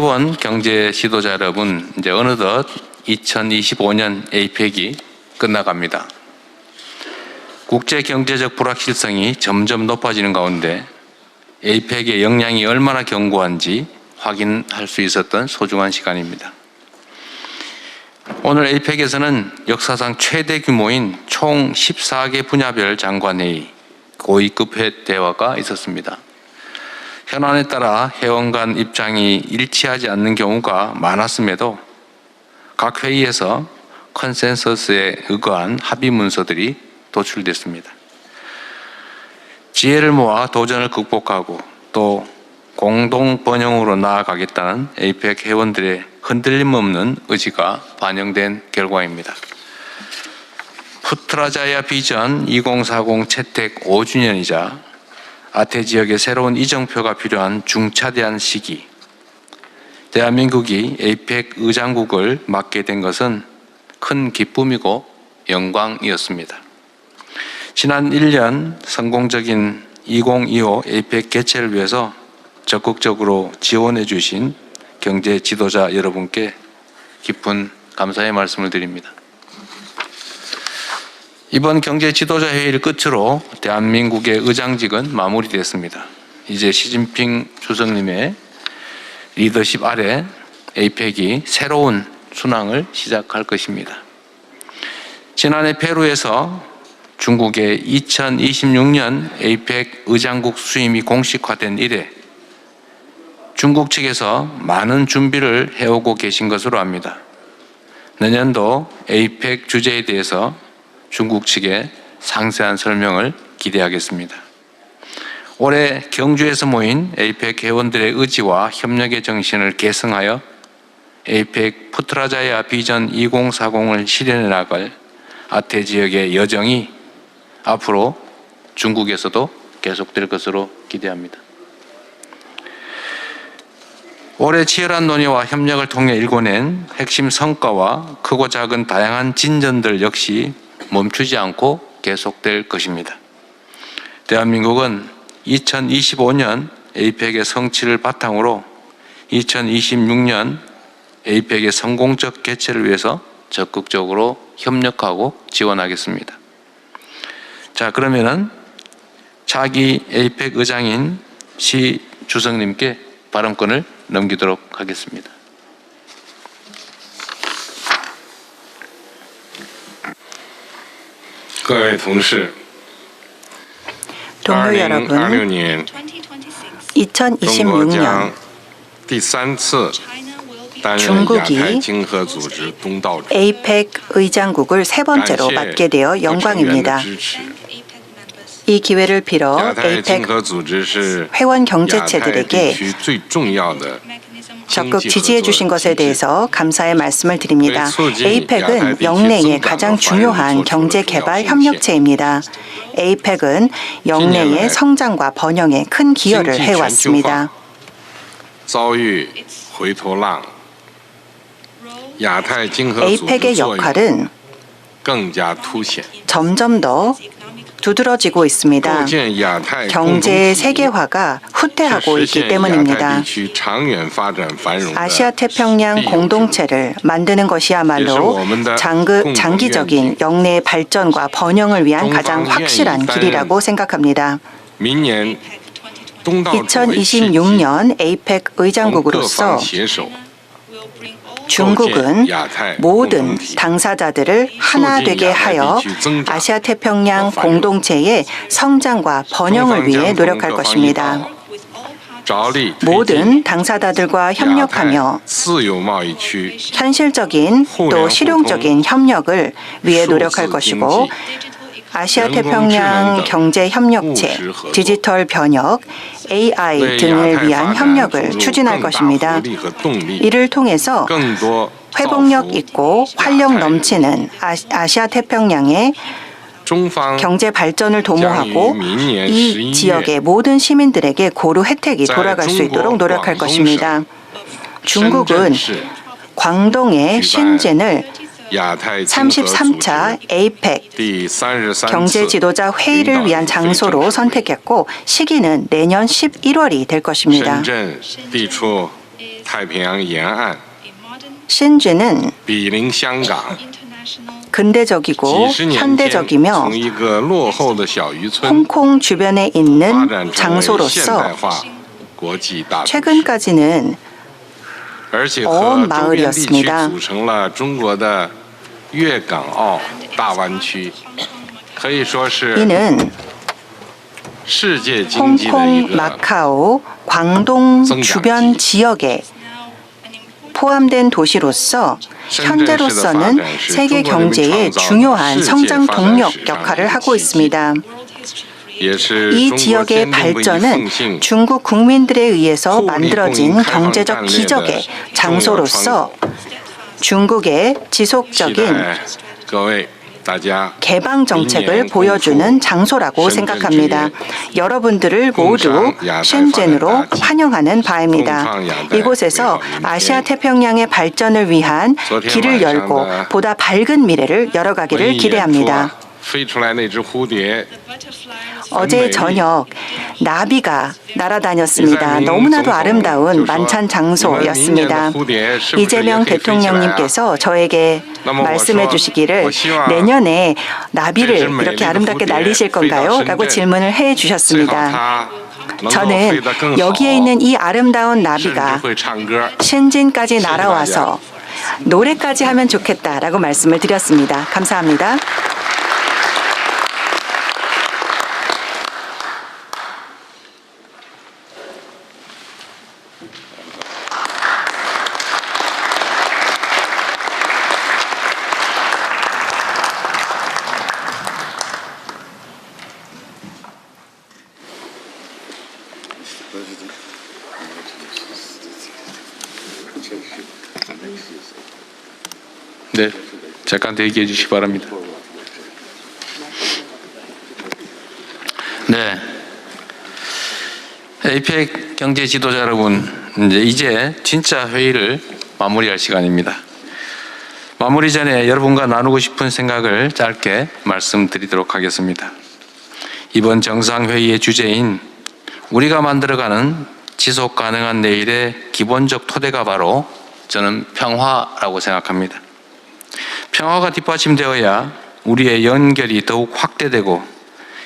회원 경제 지도자 여러분, 이제 어느덧 2025년 에이펙이 끝나갑니다. 국제 경제적 불확실성이 점점 높아지는 가운데 에이펙의 역량이 얼마나 견고한지 확인할 수 있었던 소중한 시간입니다. 오늘 에이펙에서는 역사상 최대 규모인 총 14개 분야별 장관회의, 고위급 대화가 있었습니다. 현안에 따라 회원 간 입장이 일치하지 않는 경우가 많았음에도 각 회의에서 컨센서스에 의거한 합의 문서들이 도출됐습니다. 지혜를 모아 도전을 극복하고 또 공동 번영으로 나아가겠다는 에이펙 회원들의 흔들림 없는 의지가 반영된 결과입니다. 푸트라자야 비전 2040 채택 5주년이자 아태 지역의 새로운 이정표가 필요한 중차대한 시기, 대한민국이 에이펙 의장국을 맡게 된 것은 큰 기쁨이고 영광이었습니다. 지난 1년 성공적인 2025 에이펙 개최를 위해서 적극적으로 지원해 주신 경제 지도자 여러분께 깊은 감사의 말씀을 드립니다. 이번 경제 지도자 회의를 끝으로 대한민국의 의장직은 마무리됐습니다. 이제 시진핑 주석님의 리더십 아래 에이펙이 새로운 순항을 시작할 것입니다. 지난해 페루에서 중국의 2026년 에이펙 의장국 수임이 공식화된 이래 중국 측에서 많은 준비를 해오고 계신 것으로 압니다. 내년도 에이펙 주제에 대해서 중국 측의 상세한 설명을 기대하겠습니다. 올해 경주에서 모인 에이펙 회원들의 의지와 협력의 정신을 계승하여 에이펙 푸트라자야 비전 2040을 실현해 나갈 아태 지역의 여정이 앞으로 중국에서도 계속될 것으로 기대합니다. 올해 치열한 논의와 협력을 통해 일궈낸 핵심 성과와 크고 작은 다양한 진전들 역시 멈추지 않고 계속될 것입니다. 대한민국은 2025년 에이펙의 성취를 바탕으로 2026년 에이펙의 성공적 개최를 위해서 적극적으로 협력하고 지원하겠습니다. 자, 그러면은 차기 에이펙 의장인 시 주석님께 발언권을 넘기도록 하겠습니다. 동료 여러분, 2026년 중국이 에이펙 의장국을 세 번째로 맡게 되어 영광입니다. 이 기회를 빌어 에이펙 회원 경제체들에게 적극 지지해 주신 것에 대해서 감사의 말씀을 드립니다. 에이펙은 영내의 가장 중요한 경제개발 협력체입니다. 에이펙은 영내의 성장과 번영에 큰 기여를 해왔습니다. 에이펙의 역할은 점점 더 두드러지고 있습니다. 경제 세계화가 후퇴하고 있기 때문입니다. 아시아 태평양 공동체를 만드는 것이야말로 장기적인 영내의 발전과 번영을 위한 가장 확실한 길이라고 생각합니다. 2026년 에이펙 의장국으로서 중국은 모든 당사자들을 하나 되게 하여 아시아 태평양 공동체의 성장과 번영을 위해 노력할 것입니다. 모든 당사자들과 협력하며 현실적인 또 실용적인 협력을 위해 노력할 것이고 아시아 태평양 경제 협력체, 디지털 변혁, AI 등을 위한 협력을 추진할 것입니다. 이를 통해서 회복력 있고 활력 넘치는 아시아 태평양의 경제 발전을 도모하고 이 지역의 모든 시민들에게 고루 혜택이 돌아갈 수 있도록 노력할 것입니다. 중국은 광동의 신진을 33차 에이펙 경제 지도자 회의를 위한 장소로 선택했고 시기는 내년 11월이 될 것입니다. 太平洋沿岸， 신주는 毗邻香港， 근대적이고 几十年间 현대적이며 从一个落后的小渔村 홍콩 주변에 发 있는 展成为现代 장소로서 化国际大都市， 최근까지는 而且和周边地区 마을이었습니다. 组成了中国的粤港澳大湾区，可以说是 이는 世界经济的一 홍콩, 个 마카오, 광동 주변 지역에 포함된 도시로서 현재로서는 세계 경제의 중요한 성장 동력 역할을 하고 있습니다. 也是 이 中国 지역의 坚定不移 발전은 奉行 중국 국민들에 의해서 만들어진 호흡이 경제적 공인 기적의開放 장소로서 중국의 期 지속적인 待各位大家 개방 정책을 보여주는 장소라고 생각합니다. 여러분들을 모두 셴젠으로 환영하는 바입니다. 이곳에서 아시아 태평양의 발전을 위한 길을 열고 보다 밝은 미래를 열어가기를 기대합니다. 飞出来那只蝴蝶 어제 저녁 나비가 날아다녔습니다. 너무나도 아름다운 만찬 장소였습니다. 이재명 대통령님께서 저에게 말씀해 주시기를 내년에 나비를 이렇게 아름답게 날리실 건가요? 라고 질문을 해 주셨습니다. 저는 여기에 있는 이 아름다운 甚至 나비가 会唱歌。 셴진까지 날아와서 노래까지 하면 좋겠다라고 말씀을 드렸습니다. 감사합니다. 네, 잠깐 대기해 주시기 바랍니다. 네, APEC 경제 지도자 여러분, 이제 진짜 회의를 마무리할 시간입니다. 마무리 전에 여러분과 나누고 싶은 생각을 짧게 말씀드리도록 하겠습니다. 이번 정상회의의 주제인 우리가 만들어가는 지속 가능한 내일의 기본적 토대가 바로 저는 평화라고 생각합니다. 평화가 뒷받침되어야 우리의 연결이 더욱 확대되고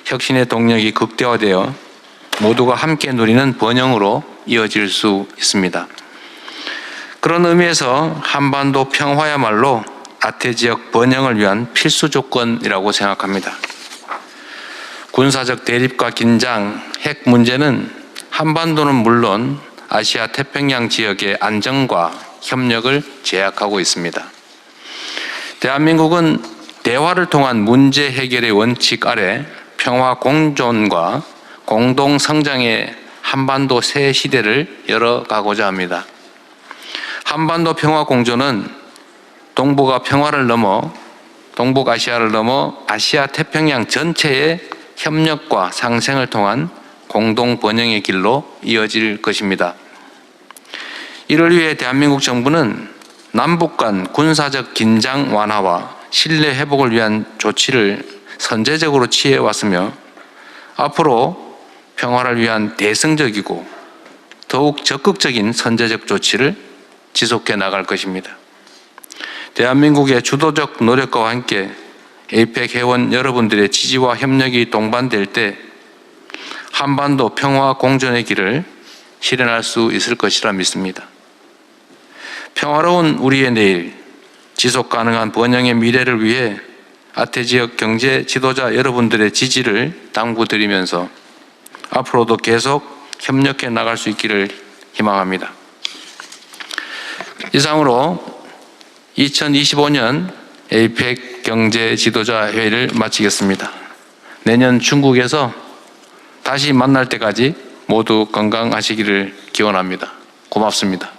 혁신의 동력이 극대화되어 모두가 함께 누리는 번영으로 이어질 수 있습니다. 그런 의미에서 한반도 평화야말로 아태 지역 번영을 위한 필수 조건이라고 생각합니다. 군사적 대립과 긴장, 핵 문제는 한반도는 물론 아시아 태평양 지역의 안정과 협력을 제약하고 있습니다. 대한민국은 대화를 통한 문제 해결의 원칙 아래 평화 공존과 공동 성장의 한반도 새 시대를 열어가고자 합니다. 한반도 평화 공존은 동북아 평화를 넘어 동북아시아를 넘어 아시아 태평양 전체의 협력과 상생을 통한 공동 번영의 길로 이어질 것입니다. 이를 위해 대한민국 정부는 남북 간 군사적 긴장 완화와 신뢰 회복을 위한 조치를 선제적으로 취해왔으며 앞으로 평화를 위한 대승적이고 더욱 적극적인 선제적 조치를 지속해 나갈 것입니다. 대한민국의 주도적 노력과 함께 APEC 회원 여러분들의 지지와 협력이 동반될 때 한반도 평화 공존의 길을 실현할 수 있을 것이라 믿습니다. 평화로운 우리의 내일, 지속 가능한 번영의 미래를 위해 아태 지역 경제 지도자 여러분들의 지지를 당부드리면서 앞으로도 계속 협력해 나갈 수 있기를 희망합니다. 이상으로 2025년 APEC 경제 지도자 회의를 마치겠습니다. 내년 중국에서 다시 만날 때까지 모두 건강하시기를 기원합니다. 고맙습니다.